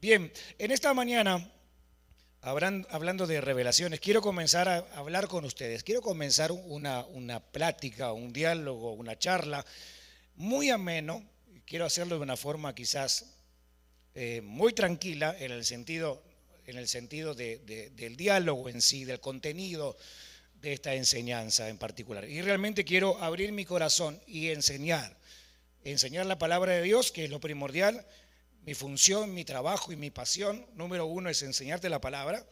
Bien, en esta mañana, hablando de revelaciones, quiero comenzar a hablar con ustedes. Quiero comenzar una plática, un diálogo, una charla muy ameno. Quiero hacerlo de una forma quizás muy tranquila en el sentido del diálogo en sí, del contenido de esta enseñanza en particular. Y realmente quiero abrir mi corazón y enseñar la palabra de Dios, que es lo primordial. Mi función, mi trabajo y mi pasión, número uno, es enseñarte la palabra,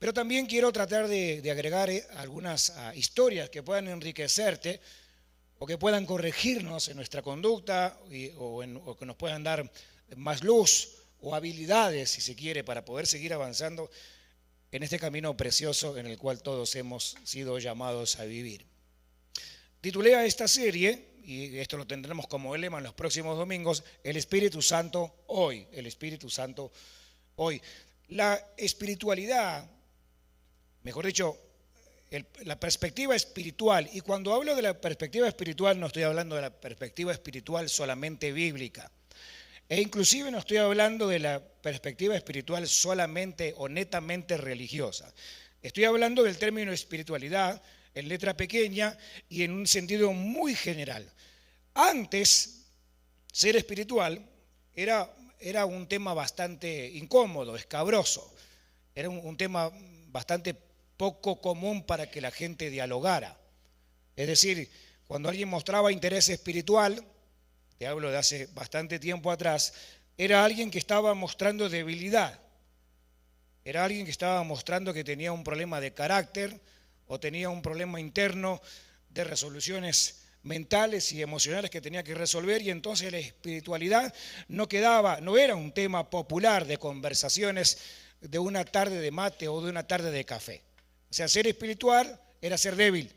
pero también quiero tratar de agregar algunas historias que puedan enriquecerte o que puedan corregirnos en nuestra conducta o que nos puedan dar más luz o habilidades, si se quiere, para poder seguir avanzando en este camino precioso en el cual todos hemos sido llamados a vivir. Titulé a esta serie, y esto lo tendremos como lema en los próximos domingos, el Espíritu Santo hoy, el Espíritu Santo hoy. La espiritualidad, mejor dicho, la perspectiva espiritual, y cuando hablo de la perspectiva espiritual no estoy hablando de la perspectiva espiritual solamente bíblica, e inclusive no estoy hablando de la perspectiva espiritual solamente o netamente religiosa. Estoy hablando del término espiritualidad en letra pequeña y en un sentido muy general. Antes, ser espiritual era un tema bastante incómodo, escabroso. Era un tema bastante poco común para que la gente dialogara. Es decir, cuando alguien mostraba interés espiritual, te hablo de hace bastante tiempo atrás, era alguien que estaba mostrando debilidad. Era alguien que estaba mostrando que tenía un problema de carácter o tenía un problema interno de resoluciones mentales y emocionales que tenía que resolver, y entonces la espiritualidad no era un tema popular de conversaciones de una tarde de mate o de una tarde de café. O sea, ser espiritual era ser débil,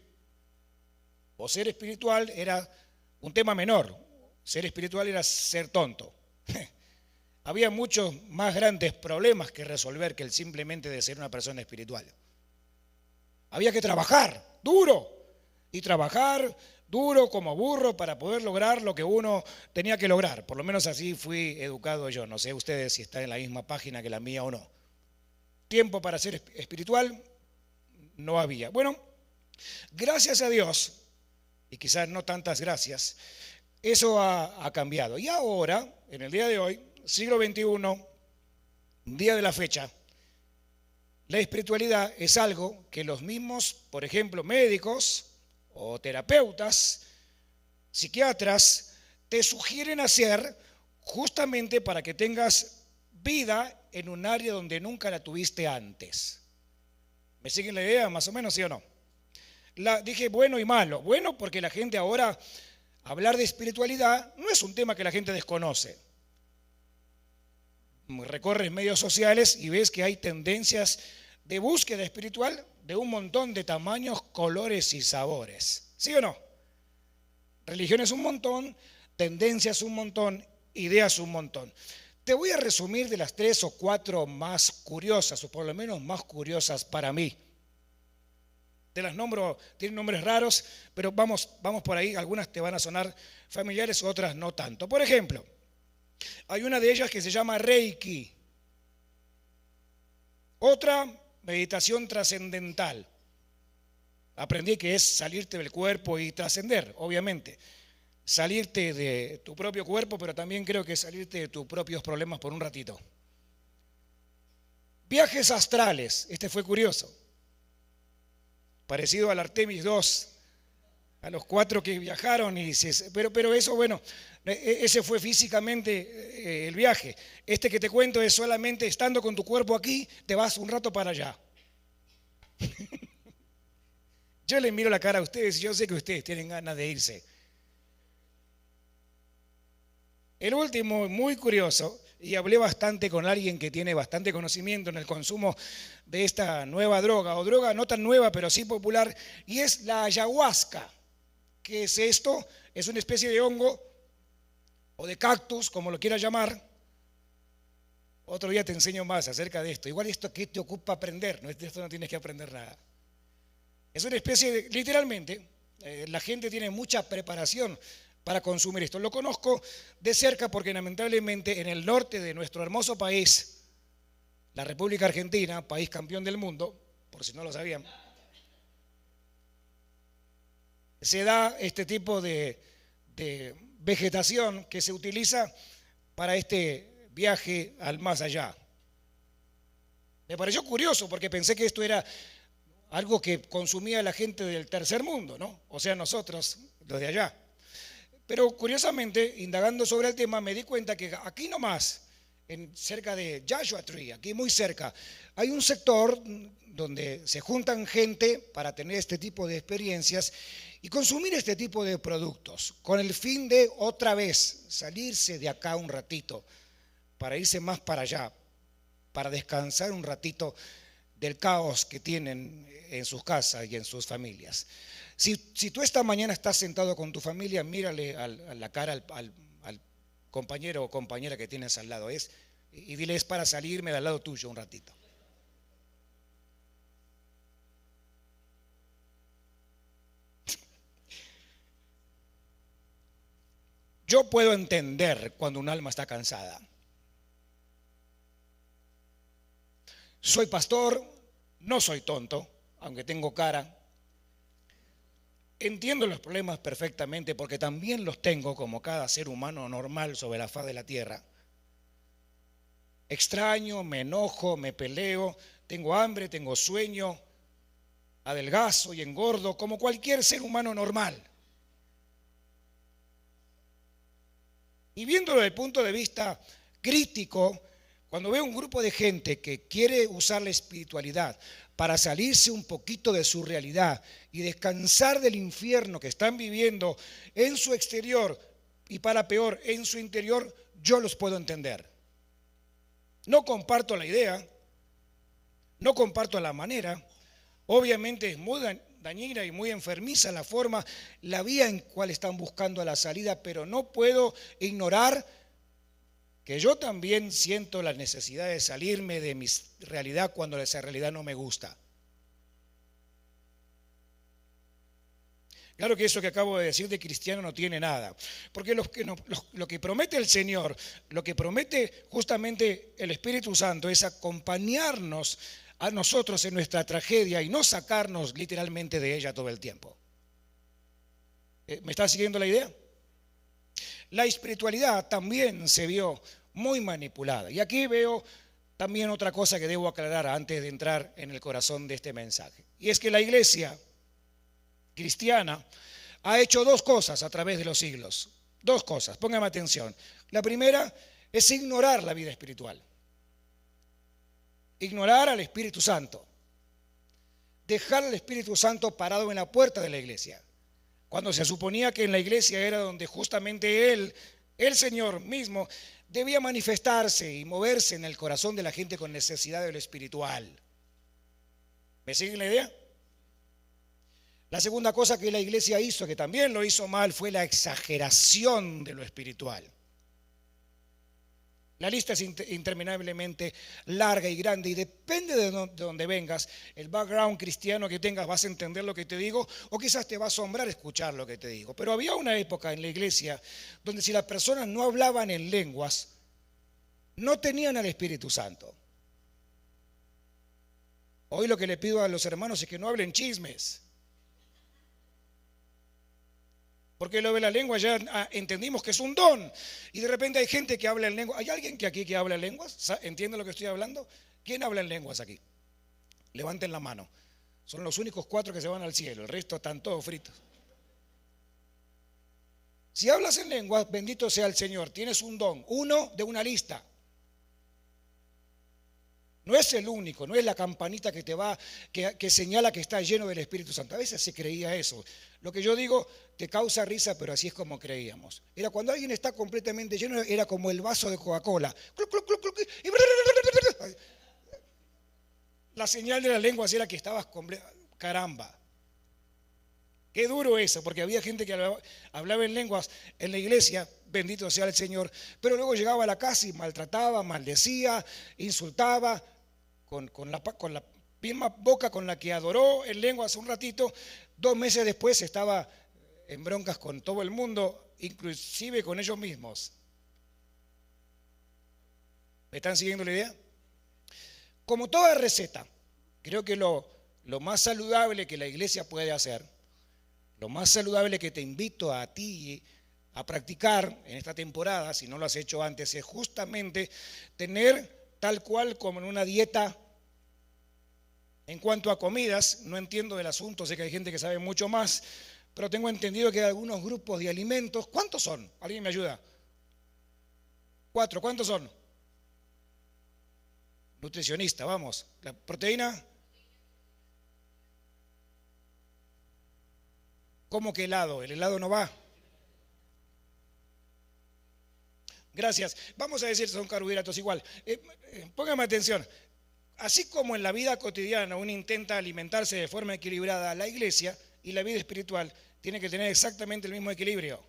o ser espiritual era un tema menor, ser espiritual era ser tonto. Había muchos más grandes problemas que resolver que el simplemente de ser una persona espiritual. Había que trabajar duro y trabajar duro como burro para poder lograr lo que uno tenía que lograr. Por lo menos así fui educado yo. No sé ustedes si están en la misma página que la mía o no. Tiempo para ser espiritual no había. Bueno, gracias a Dios, y quizás no tantas gracias, eso ha cambiado. Y ahora, en el día de hoy, siglo XXI, día de la fecha, la espiritualidad es algo que los mismos, por ejemplo, médicos o terapeutas, psiquiatras, te sugieren hacer justamente para que tengas vida en un área donde nunca la tuviste antes. ¿Me siguen la idea más o menos, sí o no? Dije bueno y malo. Bueno, porque la gente ahora, hablar de espiritualidad no es un tema que la gente desconoce. Recorres medios sociales y ves que hay tendencias de búsqueda espiritual de un montón de tamaños, colores y sabores. ¿Sí o no? Religiones un montón, tendencias un montón, ideas un montón. Te voy a resumir de las 3 o 4 más curiosas, o por lo menos más curiosas para mí. Te las nombro, tienen nombres raros, pero vamos por ahí. Algunas te van a sonar familiares, otras no tanto. Por ejemplo, hay una de ellas que se llama Reiki. Otra, meditación trascendental. Aprendí que es salirte del cuerpo y trascender, obviamente. Salirte de tu propio cuerpo, pero también creo que salirte de tus propios problemas por un ratito. Viajes astrales, este fue curioso. Parecido al Artemis II, a los 4 que viajaron, pero eso, bueno, ese fue físicamente el viaje. Este que te cuento es solamente estando con tu cuerpo aquí, te vas un rato para allá. Yo les miro la cara a ustedes y yo sé que ustedes tienen ganas de irse. El último, muy curioso, y hablé bastante con alguien que tiene bastante conocimiento en el consumo de esta nueva droga, o droga no tan nueva, pero sí popular, y es la ayahuasca. ¿Qué es esto? Es una especie de hongo o de cactus, como lo quieras llamar. Otro día te enseño más acerca de esto. Igual esto que te ocupa aprender, no, de esto no tienes que aprender nada. Es una especie de, literalmente, la gente tiene mucha preparación para consumir esto. Lo conozco de cerca porque lamentablemente en el norte de nuestro hermoso país la República Argentina, país campeón del mundo, por si no lo sabían, se da este tipo de vegetación que se utiliza para este viaje al más allá. Me pareció curioso porque pensé que esto era algo que consumía la gente del tercer mundo, ¿no? O sea, nosotros, los de allá. Pero curiosamente, indagando sobre el tema, me di cuenta que aquí nomás, cerca de Joshua Tree, aquí muy cerca, hay un sector donde se juntan gente para tener este tipo de experiencias y consumir este tipo de productos, con el fin de otra vez salirse de acá un ratito, para irse más para allá, para descansar un ratito del caos que tienen en sus casas y en sus familias. Si tú esta mañana estás sentado con tu familia, mírale a la cara al compañero o compañera que tienes al lado y dile, es para salirme del lado tuyo un ratito. Yo puedo entender cuando un alma está cansada. Soy pastor, no soy tonto, aunque tengo cara. Entiendo los problemas perfectamente porque también los tengo como cada ser humano normal sobre la faz de la tierra. Extraño, me enojo, me peleo, tengo hambre, tengo sueño, adelgazo y engordo como cualquier ser humano normal. Y viéndolo desde el punto de vista crítico, cuando veo un grupo de gente que quiere usar la espiritualidad para salirse un poquito de su realidad y descansar del infierno que están viviendo en su exterior y para peor en su interior, yo los puedo entender. No comparto la idea, no comparto la manera, obviamente es muy dañina y muy enfermiza la forma, la vía en cual están buscando la salida, pero no puedo ignorar que yo también siento la necesidad de salirme de mi realidad cuando esa realidad no me gusta. Claro que eso que acabo de decir de cristiano no tiene nada, porque lo que promete el Señor, lo que promete justamente el Espíritu Santo es acompañarnos a nosotros en nuestra tragedia y no sacarnos literalmente de ella todo el tiempo. ¿Me está siguiendo la idea? La espiritualidad también se vio muy manipulada. Y aquí veo también otra cosa que debo aclarar antes de entrar en el corazón de este mensaje. Y es que la iglesia cristiana ha hecho dos cosas a través de los siglos. Dos cosas, póngame atención. La primera es ignorar la vida espiritual. Ignorar al Espíritu Santo. Dejar al Espíritu Santo parado en la puerta de la iglesia. Cuando se suponía que en la iglesia era donde justamente Él, el Señor mismo, debía manifestarse y moverse en el corazón de la gente con necesidad de lo espiritual. ¿Me siguen la idea? La segunda cosa que la iglesia hizo, que también lo hizo mal, fue la exageración de lo espiritual. La lista es interminablemente larga y grande y depende de donde vengas, el background cristiano que tengas, vas a entender lo que te digo o quizás te va a asombrar escuchar lo que te digo. Pero había una época en la iglesia donde si las personas no hablaban en lenguas, no tenían al Espíritu Santo. Hoy lo que le pido a los hermanos es que no hablen chismes. Porque lo de la lengua ya entendimos que es un don. Y de repente hay gente que habla en lengua. ¿Hay alguien aquí que habla en lenguas? ¿Entiende lo que estoy hablando? ¿Quién habla en lenguas aquí? Levanten la mano. Son los únicos 4 que se van al cielo. El resto están todos fritos. Si hablas en lenguas, bendito sea el Señor. Tienes un don. Uno de una lista. No es el único, no es la campanita que te va, que señala que está lleno del Espíritu Santo. A veces se creía eso. Lo que yo digo te causa risa, pero así es como creíamos. Era cuando alguien está completamente lleno, era como el vaso de Coca-Cola. La señal de las lenguas era que estabas caramba. Qué duro eso, porque había gente que hablaba en lenguas en la iglesia, bendito sea el Señor, pero luego llegaba a la casa y maltrataba, maldecía, insultaba, con la misma boca con la que adoró en lengua hace un ratito, 2 meses después estaba en broncas con todo el mundo, inclusive con ellos mismos. ¿Me están siguiendo la idea? Como toda receta, creo que lo más saludable que la iglesia puede hacer, lo más saludable que te invito a ti a practicar en esta temporada, si no lo has hecho antes, es justamente tener tal cual como en una dieta. En cuanto a comidas, no entiendo del asunto, sé que hay gente que sabe mucho más, pero tengo entendido que hay algunos grupos de alimentos. ¿Cuántos son? ¿Alguien me ayuda? 4, ¿cuántos son? Nutricionista, vamos. ¿La proteína? ¿Cómo que helado? ¿El helado no va? Gracias. Vamos a decir, son carbohidratos igual. Póngame atención. Así como en la vida cotidiana uno intenta alimentarse de forma equilibrada, la iglesia y la vida espiritual tiene que tener exactamente el mismo equilibrio.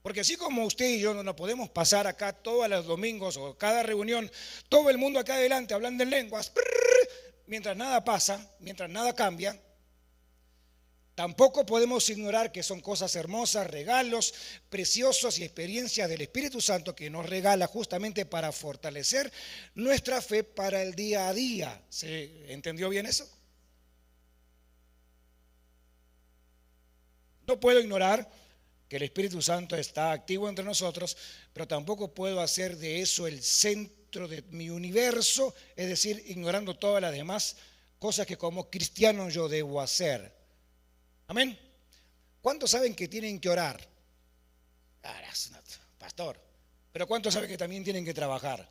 Porque así como usted y yo no nos podemos pasar acá todos los domingos o cada reunión, todo el mundo acá adelante hablando en lenguas, mientras nada pasa, mientras nada cambia, tampoco podemos ignorar que son cosas hermosas, regalos preciosos y experiencias del Espíritu Santo que nos regala justamente para fortalecer nuestra fe para el día a día. ¿Se entendió bien eso? No puedo ignorar que el Espíritu Santo está activo entre nosotros, pero tampoco puedo hacer de eso el centro de mi universo, es decir, ignorando todas las demás cosas que como cristiano yo debo hacer. Amén. ¿Cuántos saben que tienen que orar? Pastor. Pero ¿cuántos saben que también tienen que trabajar?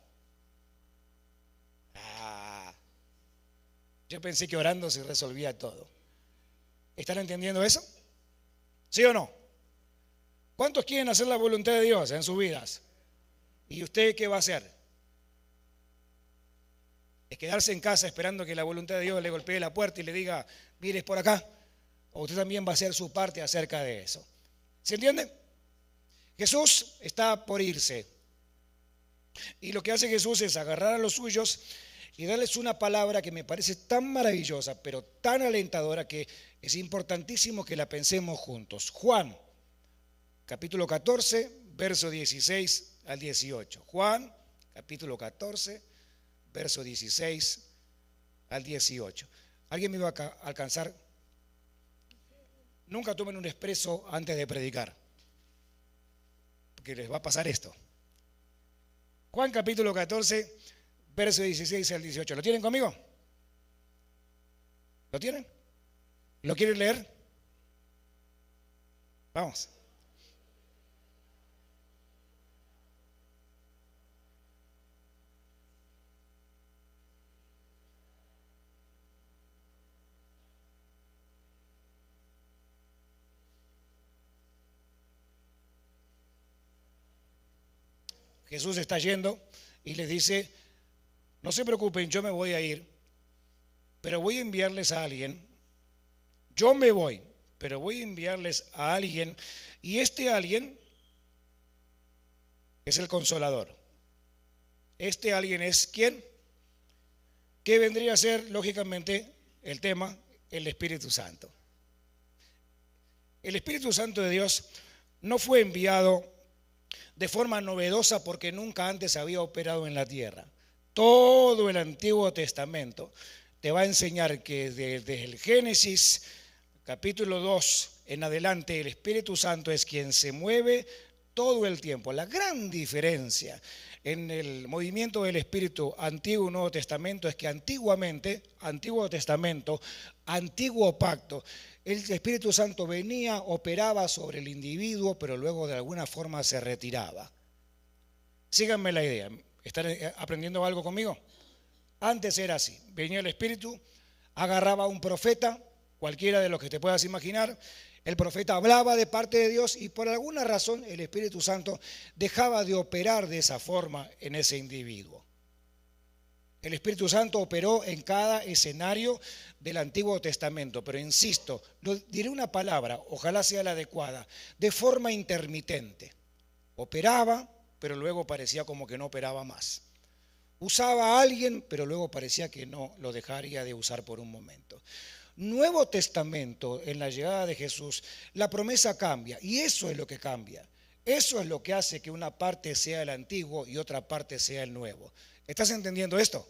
Yo pensé que orando se resolvía todo. ¿Están entendiendo eso? ¿Sí o no? ¿Cuántos quieren hacer la voluntad de Dios en sus vidas? ¿Y usted qué va a hacer? ¿Es quedarse en casa esperando que la voluntad de Dios le golpee la puerta y le diga, mires por acá? ¿O usted también va a hacer su parte acerca de eso? ¿Se entiende? Jesús está por irse. Y lo que hace Jesús es agarrar a los suyos y darles una palabra que me parece tan maravillosa, pero tan alentadora, que es importantísimo que la pensemos juntos. Juan, capítulo 14, verso 16 al 18. Juan, capítulo 14, verso 16 al 18. ¿Alguien me va a alcanzar? Nunca tomen un expreso antes de predicar, porque les va a pasar esto. Juan capítulo 14, verso 16 al 18. ¿Lo tienen conmigo? ¿Lo tienen? ¿Lo quieren leer? Vamos. Jesús está yendo y les dice, no se preocupen, yo me voy a ir, pero voy a enviarles a alguien. Yo me voy, pero voy a enviarles a alguien, y este alguien es el Consolador. Este alguien es ¿quién? ¿Qué vendría a ser, lógicamente, el tema? El Espíritu Santo. El Espíritu Santo de Dios no fue enviado de forma novedosa porque nunca antes había operado en la tierra. Todo el Antiguo Testamento te va a enseñar que desde el Génesis capítulo 2 en adelante el Espíritu Santo es quien se mueve todo el tiempo. La gran diferencia en el movimiento del Espíritu Antiguo y Nuevo Testamento es que antiguamente, Antiguo Testamento, Antiguo Pacto, el Espíritu Santo venía, operaba sobre el individuo, pero luego de alguna forma se retiraba. Síganme la idea. ¿Están aprendiendo algo conmigo? Antes era así. Venía el Espíritu, agarraba a un profeta, cualquiera de los que te puedas imaginar. El profeta hablaba de parte de Dios y por alguna razón el Espíritu Santo dejaba de operar de esa forma en ese individuo. El Espíritu Santo operó en cada escenario del Antiguo Testamento, pero insisto, diré una palabra, ojalá sea la adecuada, de forma intermitente. Operaba, pero luego parecía como que no operaba más. Usaba a alguien, pero luego parecía que no lo dejaría de usar por un momento. Nuevo Testamento, en la llegada de Jesús, la promesa cambia, y eso es lo que cambia. Eso es lo que hace que una parte sea el antiguo y otra parte sea el nuevo. ¿Estás entendiendo esto?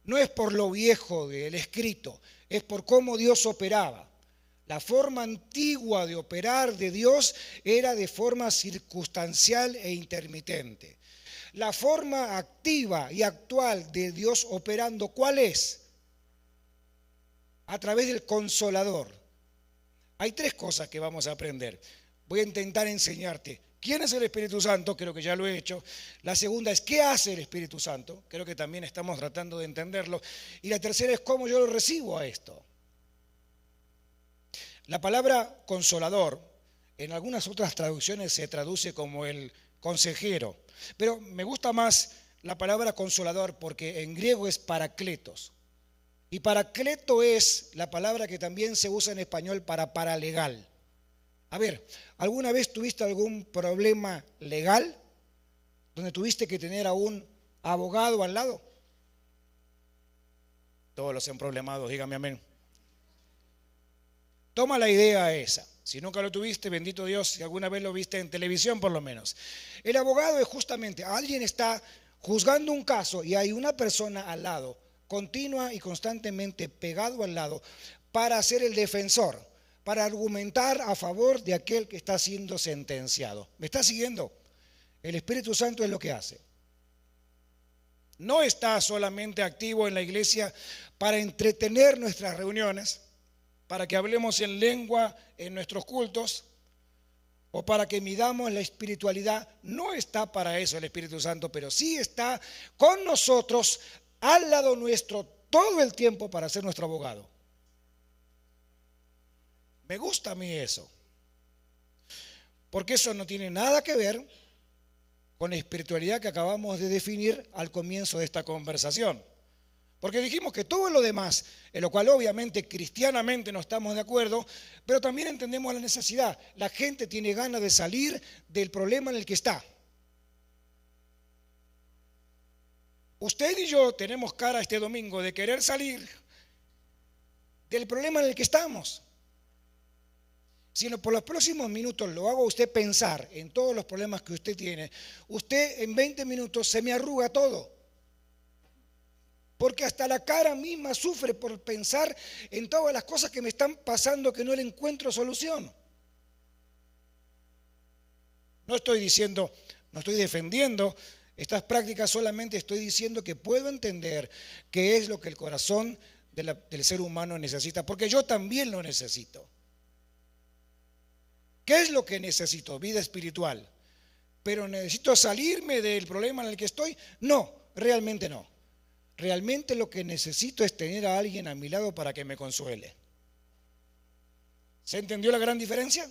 No es por lo viejo del escrito, es por cómo Dios operaba. La forma antigua de operar de Dios era de forma circunstancial e intermitente. La forma activa y actual de Dios operando, ¿cuál es? A través del Consolador. Hay tres cosas que vamos a aprender. Voy a intentar enseñarte. ¿Quién es el Espíritu Santo? Creo que ya lo he hecho. La segunda es, ¿qué hace el Espíritu Santo? Creo que también estamos tratando de entenderlo. Y la tercera es, ¿cómo yo lo recibo a esto? La palabra consolador, en algunas otras traducciones se traduce como el consejero. Pero me gusta más la palabra consolador porque en griego es parakletos. Y paracleto es la palabra que también se usa en español para paralegal. A ver, ¿alguna vez tuviste algún problema legal donde tuviste que tener a un abogado al lado? Todos los emproblemados, dígame amén. Toma la idea esa. Si nunca lo tuviste, bendito Dios, si alguna vez lo viste en televisión por lo menos. El abogado es justamente, alguien está juzgando un caso y hay una persona al lado, continua y constantemente pegado al lado, para ser el defensor, para argumentar a favor de aquel que está siendo sentenciado. ¿Me está siguiendo? El Espíritu Santo es lo que hace. No está solamente activo en la iglesia para entretener nuestras reuniones, para que hablemos en lengua en nuestros cultos, o para que midamos la espiritualidad. No está para eso el Espíritu Santo, pero sí está con nosotros, al lado nuestro, todo el tiempo para ser nuestro abogado. Me gusta a mí eso, porque eso no tiene nada que ver con la espiritualidad que acabamos de definir al comienzo de esta conversación. Porque dijimos que todo lo demás, en lo cual obviamente cristianamente no estamos de acuerdo, pero también entendemos la necesidad. La gente tiene ganas de salir del problema en el que está. Usted y yo tenemos cara este domingo de querer salir del problema en el que estamos. Si por los próximos minutos lo hago a usted pensar en todos los problemas que usted tiene, usted en 20 minutos se me arruga todo. Porque hasta la cara misma sufre por pensar en todas las cosas que me están pasando que no le encuentro solución. No estoy diciendo, no estoy defendiendo estas prácticas, solamente estoy diciendo que puedo entender qué es lo que el corazón del ser humano necesita, porque yo también lo necesito. ¿Qué es lo que necesito? Vida espiritual. ¿Pero necesito salirme del problema en el que estoy? No, realmente no. Realmente lo que necesito es tener a alguien a mi lado para que me consuele. ¿Se entendió la gran diferencia?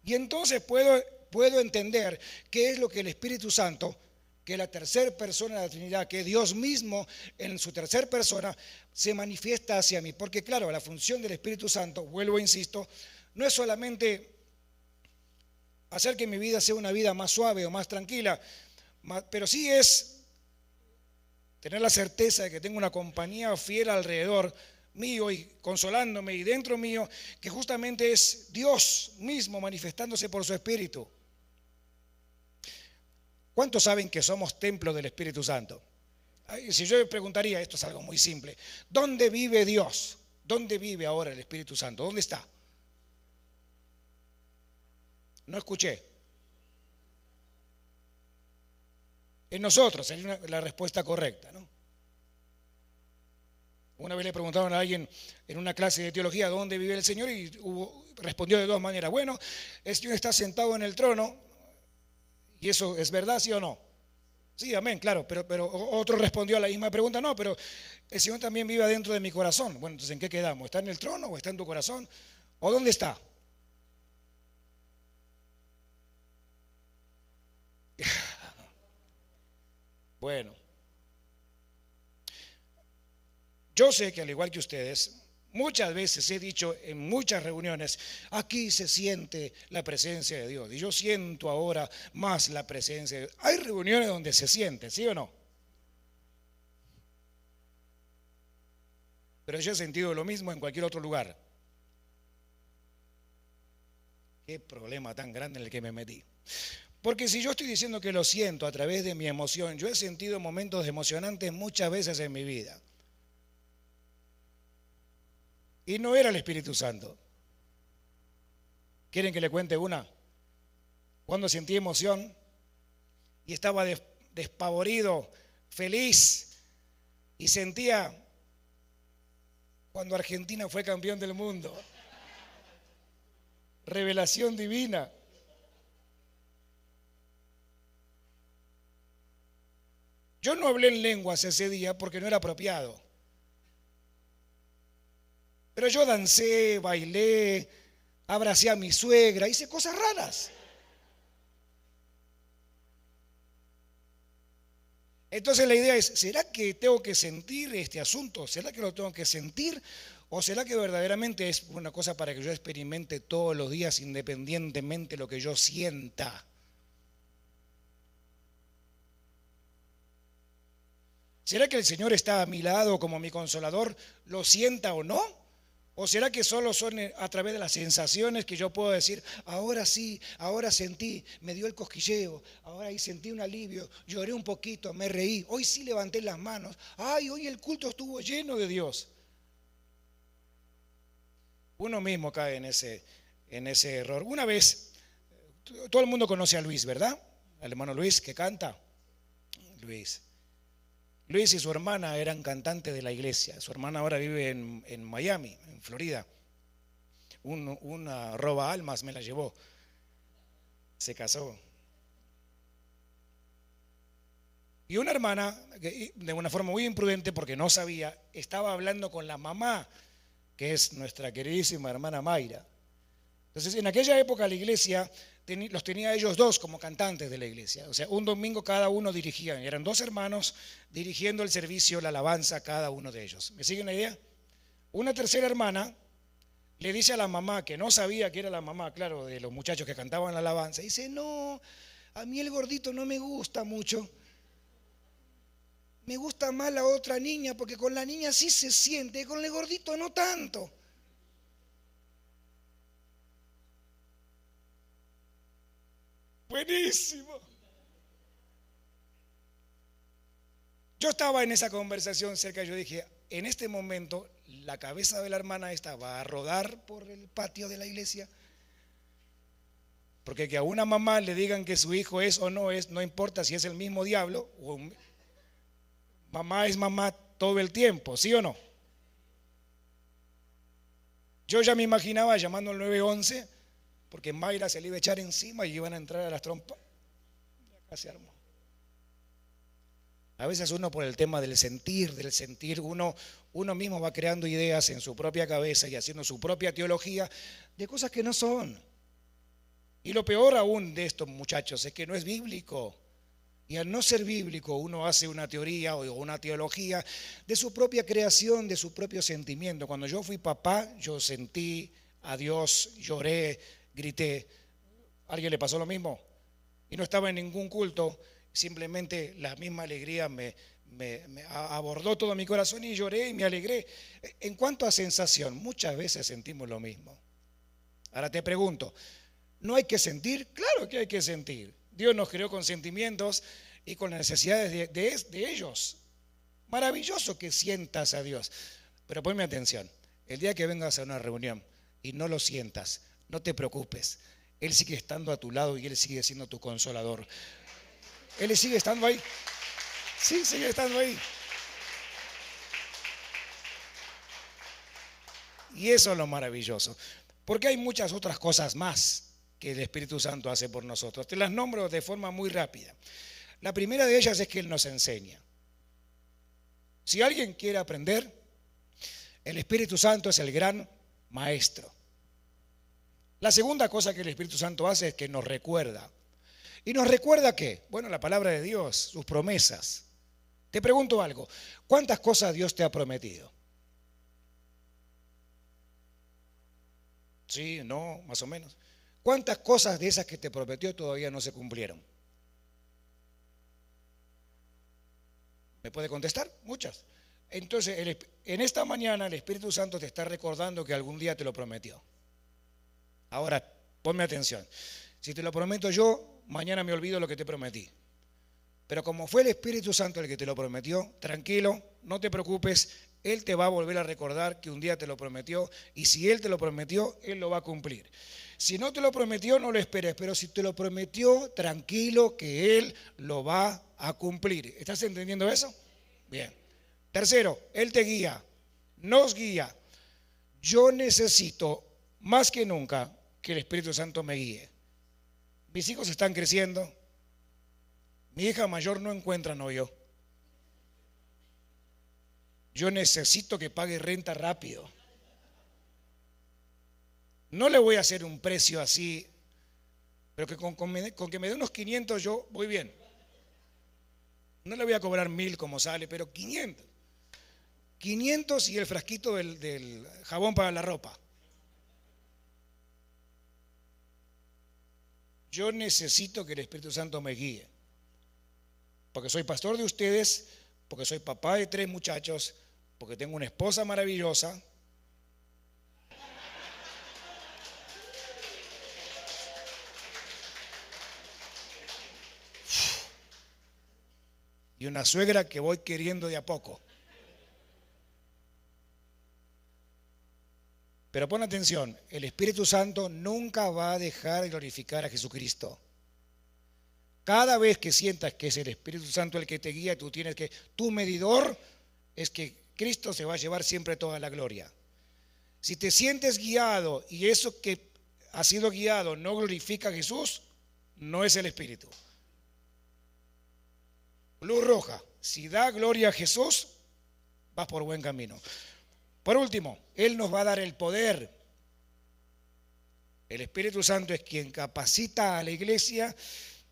Y entonces puedo entender qué es lo que el Espíritu Santo, que la tercera persona de la Trinidad, que Dios mismo en su tercera persona, se manifiesta hacia mí. Porque claro, la función del Espíritu Santo, vuelvo e insisto, no es solamente hacer que mi vida sea una vida más suave o más tranquila, pero sí es tener la certeza de que tengo una compañía fiel alrededor mío y consolándome, y dentro mío, que justamente es Dios mismo manifestándose por su Espíritu. ¿Cuántos saben que somos templo del Espíritu Santo? Si yo preguntaría, esto es algo muy simple, ¿dónde vive Dios? ¿Dónde vive ahora el Espíritu Santo? ¿Dónde está? No escuché. En nosotros, sería la respuesta correcta, ¿no? Una vez le preguntaron a alguien en una clase de teología dónde vive el Señor y respondió de dos maneras. Bueno, el Señor está sentado en el trono, y eso es verdad, ¿sí o no? Sí, amén, claro, pero otro respondió a la misma pregunta, no, pero el Señor también vive dentro de mi corazón. Bueno, entonces ¿en qué quedamos? ¿Está en el trono o está en tu corazón? ¿O dónde está? Bueno, yo sé que al igual que ustedes, muchas veces he dicho en muchas reuniones, aquí se siente la presencia de Dios. Y yo siento ahora más la presencia de Dios. Hay reuniones donde se siente, ¿sí o no? Pero yo he sentido lo mismo en cualquier otro lugar. Qué problema tan grande en el que me metí. Porque si yo estoy diciendo que lo siento a través de mi emoción, yo he sentido momentos emocionantes muchas veces en mi vida. Y no era el Espíritu Santo. ¿Quieren que le cuente una? Cuando sentí emoción y estaba despavorido, feliz, y sentía cuando Argentina fue campeón del mundo. Revelación divina. Yo no hablé en lenguas ese día porque no era apropiado. Pero yo dancé, bailé, abracé a mi suegra, hice cosas raras. Entonces la idea es, ¿será que tengo que sentir este asunto? ¿Será que lo tengo que sentir? ¿O será que verdaderamente es una cosa para que yo experimente todos los días independientemente de lo que yo sienta? ¿Será que el Señor está a mi lado como mi consolador, lo sienta o no? ¿O será que solo son a través de las sensaciones que yo puedo decir, ahora sí, ahora sentí, me dio el cosquilleo, ahora ahí sentí un alivio, lloré un poquito, me reí, hoy sí levanté las manos, ay, hoy el culto estuvo lleno de Dios? Uno mismo cae en ese error. Una vez, todo el mundo conoce a Luis, ¿verdad? Al hermano Luis que canta. Luis y su hermana eran cantantes de la iglesia. Su hermana ahora vive en Miami, en Florida. Una roba almas me la llevó. Se casó. Y una hermana, de una forma muy imprudente, porque no sabía, estaba hablando con la mamá, que es nuestra queridísima hermana Mayra. Entonces, en aquella época la iglesia los tenía ellos dos como cantantes de la iglesia. O sea, un domingo cada uno dirigían. Eran dos hermanos dirigiendo el servicio, la alabanza, cada uno de ellos. ¿Me siguen la idea? Una tercera hermana le dice a la mamá, que no sabía que era la mamá, claro, de los muchachos que cantaban la alabanza, dice, no, a mí el gordito no me gusta mucho. Me gusta más la otra niña, porque con la niña sí se siente, con el gordito no tanto. Buenísimo. Yo estaba en esa conversación cerca, yo dije, en este momento la cabeza de la hermana esta va a rodar por el patio de la iglesia, porque que a una mamá le digan que su hijo es o no es, no importa si es el mismo diablo, mamá es mamá todo el tiempo, ¿sí o no? Yo ya me imaginaba llamando al 911, porque Mayra se le iba a echar encima y iban a entrar a las trompas. Acá se armó. A veces uno por el tema del sentir, uno mismo va creando ideas en su propia cabeza y haciendo su propia teología de cosas que no son. Y lo peor aún de estos muchachos es que no es bíblico. Y al no ser bíblico, uno hace una teoría o una teología de su propia creación, de su propio sentimiento. Cuando yo fui papá, yo sentí a Dios, lloré, grité. ¿A alguien le pasó lo mismo? Y no estaba en ningún culto, simplemente la misma alegría me abordó todo mi corazón y lloré y me alegré. En cuanto a sensación, muchas veces sentimos lo mismo. Ahora te pregunto, ¿no hay que sentir? Claro que hay que sentir. Dios nos creó con sentimientos y con las necesidades de ellos. Maravilloso que sientas a Dios. Pero ponme atención, el día que vengas a una reunión y no lo sientas, no te preocupes. Él sigue estando a tu lado y Él sigue siendo tu consolador. Él sigue estando ahí. Sí, sigue estando ahí. Y eso es lo maravilloso. Porque hay muchas otras cosas más que el Espíritu Santo hace por nosotros. Te las nombro de forma muy rápida. La primera de ellas es que Él nos enseña. Si alguien quiere aprender, el Espíritu Santo es el gran maestro. La segunda cosa que el Espíritu Santo hace es que nos recuerda. ¿Y nos recuerda qué? Bueno, la palabra de Dios, sus promesas. Te pregunto algo, ¿cuántas cosas Dios te ha prometido? Sí, no, más o menos. ¿Cuántas cosas de esas que te prometió todavía no se cumplieron? ¿Me puede contestar? Muchas. Entonces, en esta mañana el Espíritu Santo te está recordando que algún día te lo prometió. Ahora, ponme atención. Si te lo prometo yo, mañana me olvido lo que te prometí. Pero como fue el Espíritu Santo el que te lo prometió, tranquilo, no te preocupes, Él te va a volver a recordar que un día te lo prometió, y si Él te lo prometió, Él lo va a cumplir. Si no te lo prometió, no lo esperes, pero si te lo prometió, tranquilo que Él lo va a cumplir. ¿Estás entendiendo eso? Bien. Tercero, Él te guía, nos guía. Yo necesito más que nunca que el Espíritu Santo me guíe. Mis hijos están creciendo. Mi hija mayor no encuentra novio. Yo necesito que pague renta rápido. No le voy a hacer un precio así, pero que con que me dé unos 500 yo voy bien. No le voy a cobrar 1000 como sale, pero 500. 500 y el frasquito del jabón para la ropa. Yo necesito que el Espíritu Santo me guíe. Porque soy pastor de ustedes, porque soy papá de 3 muchachos, porque tengo una esposa maravillosa. Y una suegra que voy queriendo de a poco. Pero pon atención, el Espíritu Santo nunca va a dejar de glorificar a Jesucristo. Cada vez que sientas que es el Espíritu Santo el que te guía, tu medidor es que Cristo se va a llevar siempre toda la gloria. Si te sientes guiado y eso que ha sido guiado no glorifica a Jesús, no es el Espíritu. Luz roja, si da gloria a Jesús, vas por buen camino. Por último, Él nos va a dar el poder. El Espíritu Santo es quien capacita a la iglesia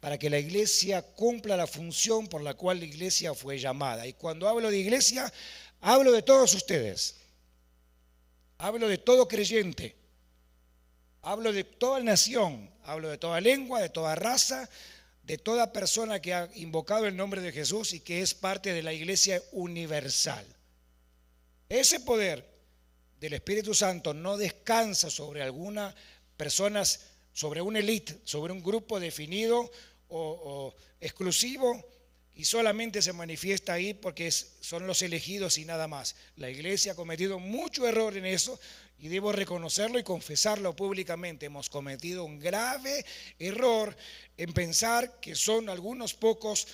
para que la iglesia cumpla la función por la cual la iglesia fue llamada. Y cuando hablo de iglesia, hablo de todos ustedes. Hablo de todo creyente. Hablo de toda nación. Hablo de toda lengua, de toda raza, de toda persona que ha invocado el nombre de Jesús y que es parte de la iglesia universal. Ese poder del Espíritu Santo no descansa sobre algunas personas, sobre una élite, sobre un grupo definido o exclusivo, y solamente se manifiesta ahí porque son los elegidos y nada más. La iglesia ha cometido mucho error en eso y debo reconocerlo y confesarlo públicamente. Hemos cometido un grave error en pensar que son algunos pocos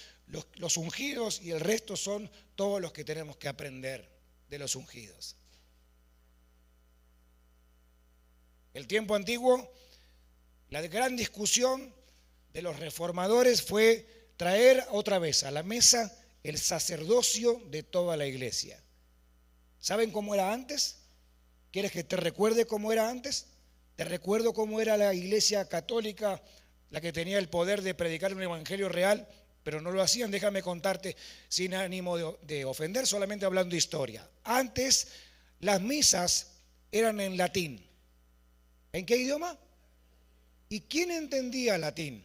los ungidos y el resto son todos los que tenemos que aprender de los ungidos. El tiempo antiguo, la gran discusión de los reformadores fue traer otra vez a la mesa el sacerdocio de toda la iglesia. ¿Saben cómo era antes? ¿Quieres que te recuerde cómo era antes? Te recuerdo cómo era la iglesia católica, la que tenía el poder de predicar un evangelio real, pero no lo hacían. Déjame contarte sin ánimo de ofender, solamente hablando de historia. Antes las misas eran en latín. ¿En qué idioma? ¿Y quién entendía latín?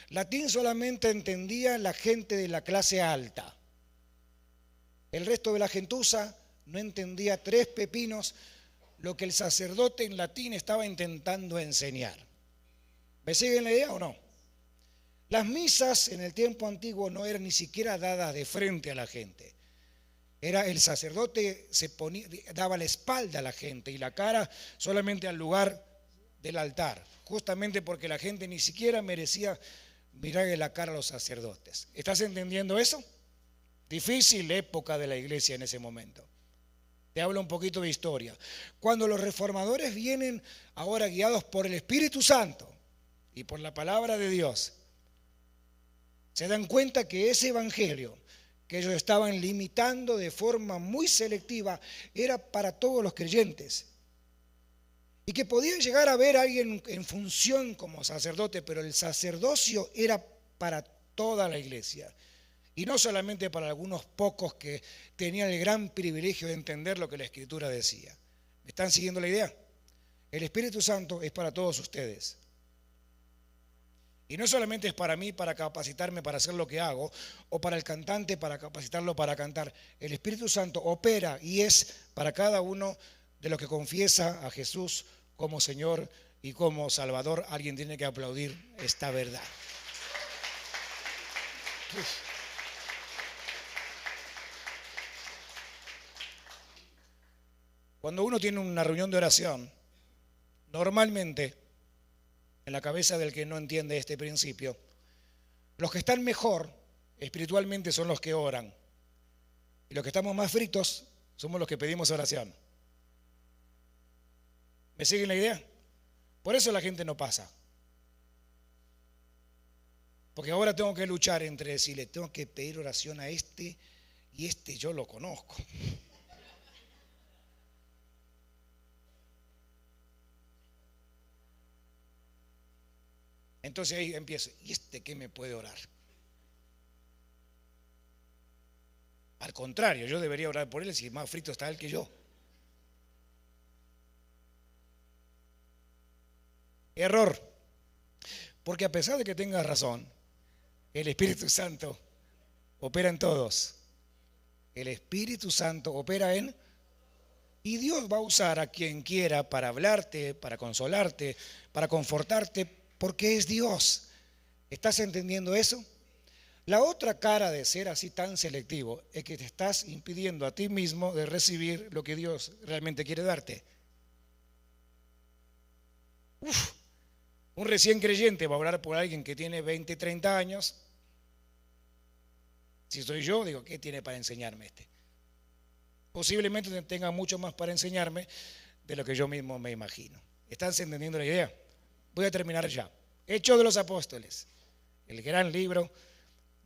Latín solamente entendía la gente de la clase alta. El resto de la gentuza no entendía 3 pepinos lo que el sacerdote en latín estaba intentando enseñar. ¿Me siguen la idea o no? Las misas en el tiempo antiguo no eran ni siquiera dadas de frente a la gente. Era el sacerdote daba la espalda a la gente y la cara solamente al lugar del altar, justamente porque la gente ni siquiera merecía mirarle la cara a los sacerdotes. ¿Estás entendiendo eso? Difícil época de la iglesia en ese momento. Te hablo un poquito de historia. Cuando los reformadores vienen ahora guiados por el Espíritu Santo y por la palabra de Dios, se dan cuenta que ese evangelio que ellos estaban limitando de forma muy selectiva era para todos los creyentes. Y que podían llegar a ver a alguien en función como sacerdote, pero el sacerdocio era para toda la iglesia. Y no solamente para algunos pocos que tenían el gran privilegio de entender lo que la Escritura decía. ¿Me están siguiendo la idea? El Espíritu Santo es para todos ustedes. Y no solamente es para mí, para capacitarme para hacer lo que hago, o para el cantante, para capacitarlo para cantar. El Espíritu Santo opera y es para cada uno de los que confiesa a Jesús como Señor y como Salvador alguien tiene que aplaudir esta verdad. Cuando uno tiene una reunión de oración, normalmente, en la cabeza del que no entiende este principio, los que están mejor espiritualmente son los que oran. Y los que estamos más fritos somos los que pedimos oración. ¿Me siguen la idea? Por eso la gente no pasa. Porque ahora tengo que luchar entre si le tengo que pedir oración a este y este yo lo conozco. Entonces ahí empiezo, ¿y este qué me puede orar? Al contrario, yo debería orar por él si más frito está él que yo. Error. Porque a pesar de que tengas razón, el Espíritu Santo opera en todos. El Espíritu Santo opera en... Y Dios va a usar a quien quiera para hablarte, para consolarte, para confortarte, porque es Dios. ¿Estás entendiendo eso? La otra cara de ser así tan selectivo es que te estás impidiendo a ti mismo de recibir lo que Dios realmente quiere darte. Un recién creyente va a orar por alguien que tiene 20, 30 años. Si soy yo, digo, ¿qué tiene para enseñarme este? Posiblemente tenga mucho más para enseñarme de lo que yo mismo me imagino. ¿Están entendiendo la idea? Voy a terminar ya. Hechos de los Apóstoles, el gran libro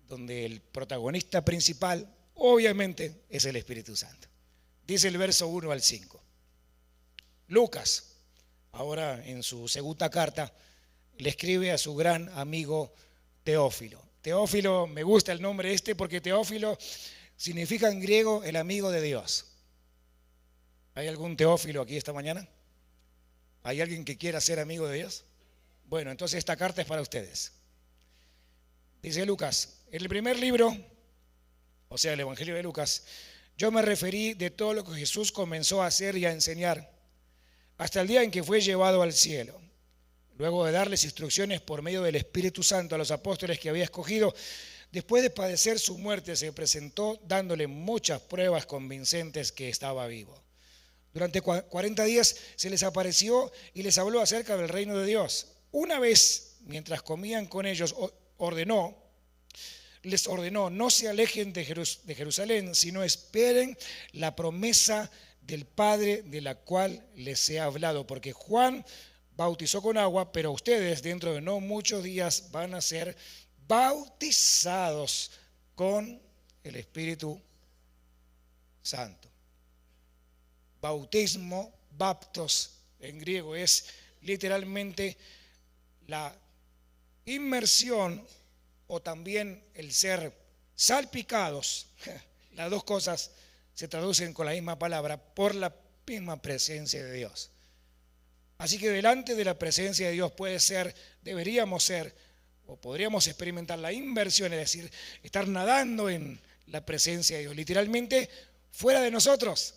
donde el protagonista principal, obviamente, es el Espíritu Santo. Dice el verso 1 al 5. Lucas, ahora en su segunda carta, le escribe a su gran amigo Teófilo. Teófilo, me gusta el nombre este porque Teófilo significa en griego el amigo de Dios. ¿Hay algún Teófilo aquí esta mañana? ¿Hay alguien que quiera ser amigo de Dios? Bueno, entonces esta carta es para ustedes. Dice Lucas, en el primer libro, o sea, el Evangelio de Lucas, yo me referí de todo lo que Jesús comenzó a hacer y a enseñar hasta el día en que fue llevado al cielo. Luego de darles instrucciones por medio del Espíritu Santo a los apóstoles que había escogido, después de padecer su muerte se presentó dándole muchas pruebas convincentes que estaba vivo. Durante 40 días se les apareció y les habló acerca del reino de Dios. Una vez, mientras comían con ellos, les ordenó, no se alejen de Jerusalén, sino esperen la promesa del Padre de la cual les he hablado, porque Juan bautizó con agua, pero ustedes dentro de no muchos días van a ser bautizados con el Espíritu Santo. Bautismo, baptos en griego, es literalmente la inmersión o también el ser salpicados. Las dos cosas se traducen con la misma palabra por la misma presencia de Dios. Así que delante de la presencia de Dios deberíamos ser, o podríamos experimentar la inmersión, es decir, estar nadando en la presencia de Dios, literalmente fuera de nosotros.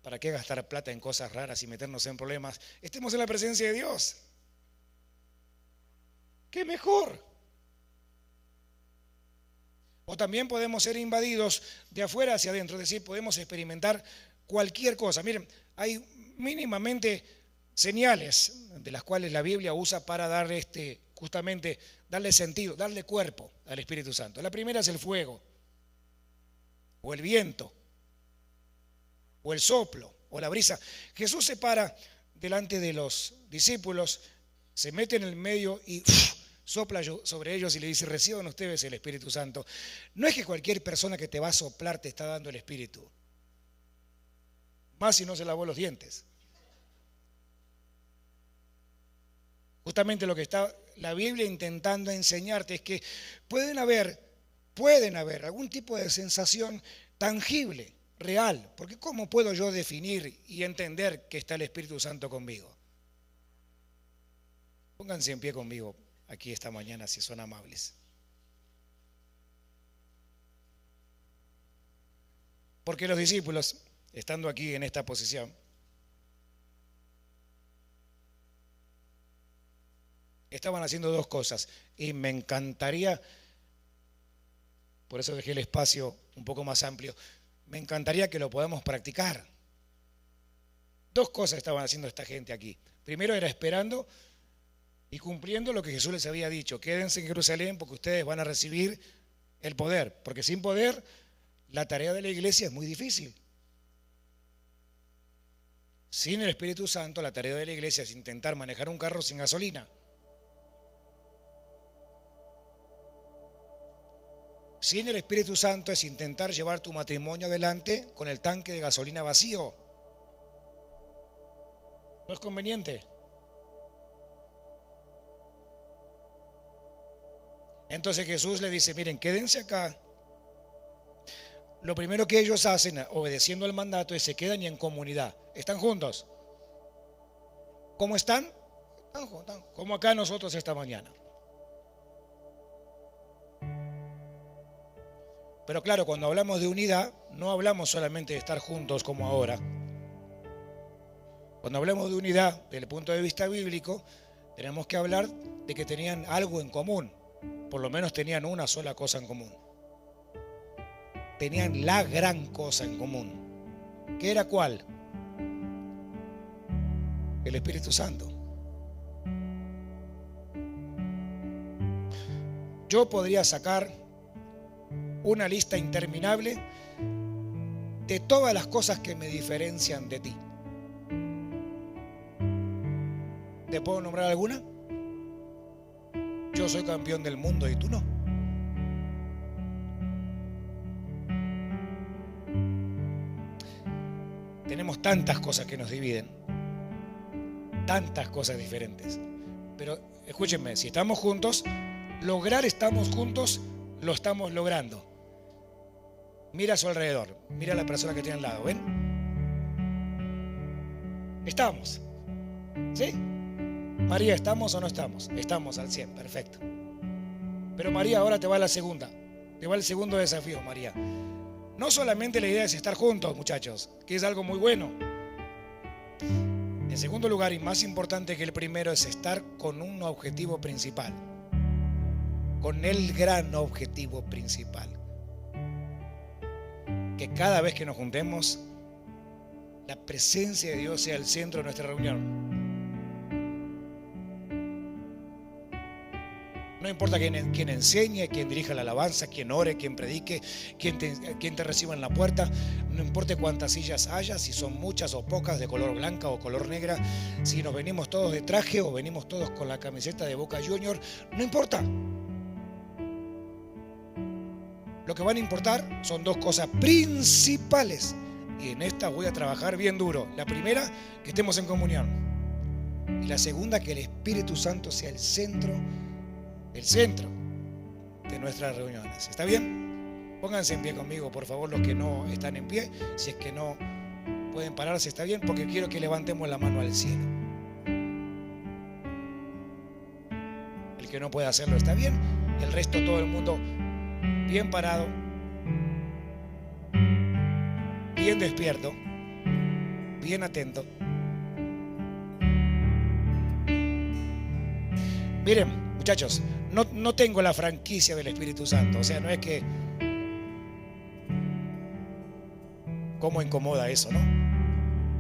¿Para qué gastar plata en cosas raras y meternos en problemas? Estemos en la presencia de Dios. ¿Qué mejor? O también podemos ser invadidos de afuera hacia adentro, es decir, podemos experimentar cualquier cosa. Miren, hay mínimamente señales de las cuales la Biblia usa para dar justamente darle sentido, darle cuerpo al Espíritu Santo. La primera es el fuego, o el viento, o el soplo, o la brisa. Jesús se para delante de los discípulos, se mete en el medio y sopla sobre ellos y le dice, reciban ustedes el Espíritu Santo. No es que cualquier persona que te va a soplar te está dando el Espíritu, más si no se lavó los dientes. Justamente lo que está la Biblia intentando enseñarte es que pueden haber algún tipo de sensación tangible, real, porque ¿cómo puedo yo definir y entender que está el Espíritu Santo conmigo? Pónganse en pie conmigo aquí esta mañana si son amables. Porque los discípulos, estando aquí en esta posición, estaban haciendo dos cosas y me encantaría, por eso dejé el espacio un poco más amplio, me encantaría que lo podamos practicar. Dos cosas estaban haciendo esta gente aquí. Primero era esperando y cumpliendo lo que Jesús les había dicho: quédense en Jerusalén porque ustedes van a recibir el poder, porque sin poder la tarea de la iglesia es muy difícil. Sin el Espíritu Santo, la tarea de la iglesia es intentar manejar un carro sin gasolina. Sin el Espíritu Santo es intentar llevar tu matrimonio adelante con el tanque de gasolina vacío. ¿No es conveniente? Entonces Jesús le dice: miren, quédense acá. Lo primero que ellos hacen, obedeciendo el mandato, es se quedan y en comunidad. ¿Están juntos? ¿Cómo están? Están juntos, como acá nosotros esta mañana. Pero claro, cuando hablamos de unidad, no hablamos solamente de estar juntos como ahora. Cuando hablamos de unidad, desde el punto de vista bíblico, tenemos que hablar de que tenían algo en común. Por lo menos tenían una sola cosa en común. Tenían la gran cosa en común. ¿Qué era cuál? El Espíritu Santo. Yo podría sacar una lista interminable de todas las cosas que me diferencian de ti. ¿Te puedo nombrar alguna? Yo soy campeón del mundo y tú no. Tenemos tantas cosas que nos dividen, tantas cosas diferentes. Pero escúchenme, si estamos juntos, lograr estamos juntos, lo estamos logrando. Mira a su alrededor, mira a la persona que tiene al lado, ¿ven? Estamos, ¿sí? María, ¿estamos o no estamos? Estamos al 100, perfecto. Pero María, ahora te va la segunda, te va el segundo desafío, María. No solamente la idea es estar juntos, muchachos, que es algo muy bueno. En segundo lugar, y más importante que el primero, es estar con un objetivo principal. Con el gran objetivo principal. Que cada vez que nos juntemos, la presencia de Dios sea el centro de nuestra reunión. No importa quién enseñe, quién dirija la alabanza, quién ore, quién predique, quién te reciba en la puerta. No importa cuántas sillas haya, si son muchas o pocas, de color blanca o color negra, si nos venimos todos de traje o venimos todos con la camiseta de Boca Junior, no importa. Lo que van a importar son dos cosas principales. Y en esta voy a trabajar bien duro. La primera, que estemos en comunión. Y la segunda, que el Espíritu Santo sea el centro de nuestras reuniones. ¿Está bien? Pónganse en pie conmigo, por favor, los que no están en pie. Si es que no pueden pararse, está bien, porque quiero que levantemos la mano al cielo. El que no puede hacerlo está bien. El resto, todo el mundo bien parado, bien despierto, bien atento. Miren, muchachos, no tengo la franquicia del Espíritu Santo. O sea, no es que... ¿Cómo incomoda eso, no?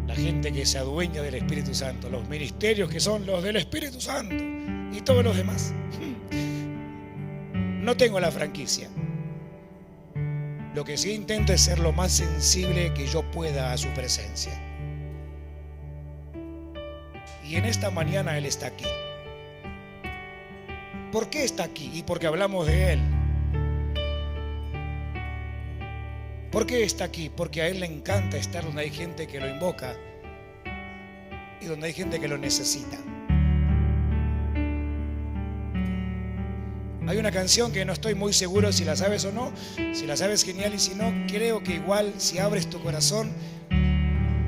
La gente que se adueña del Espíritu Santo, los ministerios que son los del Espíritu Santo y todos los demás. No tengo la franquicia. Lo que sí intento es ser lo más sensible que yo pueda a su presencia. Y en esta mañana Él está aquí. ¿Por qué está aquí? Y porque hablamos de Él. ¿Por qué está aquí? Porque a Él le encanta estar donde hay gente que lo invoca y donde hay gente que lo necesita. Hay una canción que no estoy muy seguro si la sabes o no. Si la sabes, genial, y si no, creo que igual si abres tu corazón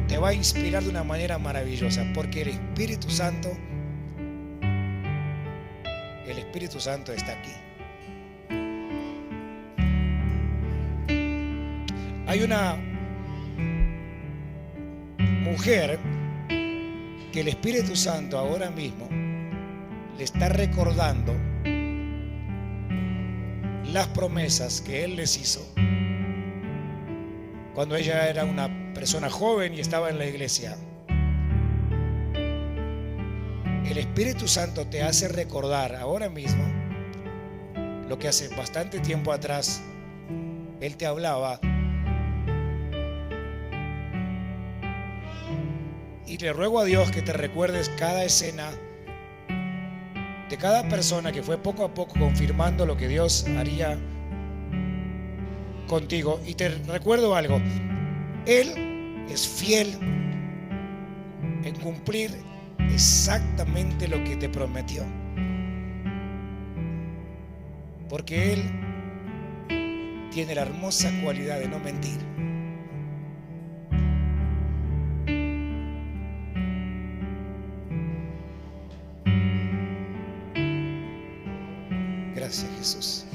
te va a inspirar de una manera maravillosa, porque el Espíritu Santo está aquí. Hay una mujer que el Espíritu Santo ahora mismo le está recordando las promesas que Él les hizo cuando ella era una persona joven y estaba en la iglesia. El Espíritu Santo te hace recordar ahora mismo lo que hace bastante tiempo atrás Él te hablaba. Y le ruego a Dios que te recuerdes cada escena de cada persona que fue poco a poco confirmando lo que Dios haría contigo. Y te recuerdo algo: Él es fiel en cumplir exactamente lo que te prometió, porque Él tiene la hermosa cualidad de no mentir. Gracias, Jesús.